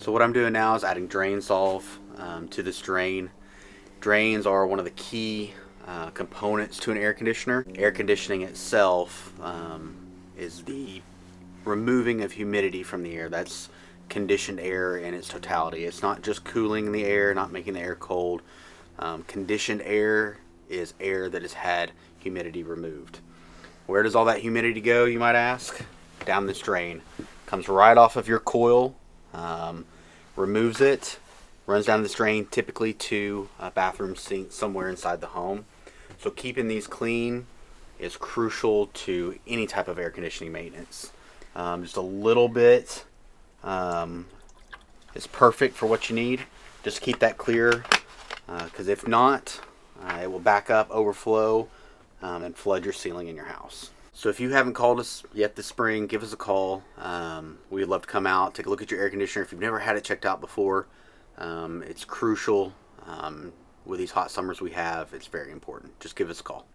So what I'm doing now is adding drain solve to this drain. Drains are one of the key components to an air conditioner. Air conditioning itself is the removing of humidity from the air. That's conditioned air in its totality. It's not just cooling the air, not making the air cold. Conditioned air is air that has had humidity removed. Where does all that humidity go, you might ask? Down this drain. Comes right off of your coil, removes it, runs down this drain, typically to a bathroom sink somewhere inside the home. So keeping these clean is crucial to any type of air conditioning maintenance. Just a little bit is perfect for what you need. Just keep that clear, because if not, it will back up, overflow, and flood your ceiling in your house. So if you haven't called us yet this spring, give us a call. We'd love to come out, take a look at your air conditioner. If you've never had it checked out before, it's crucial. With these hot summers we have, it's very important. Just give us a call.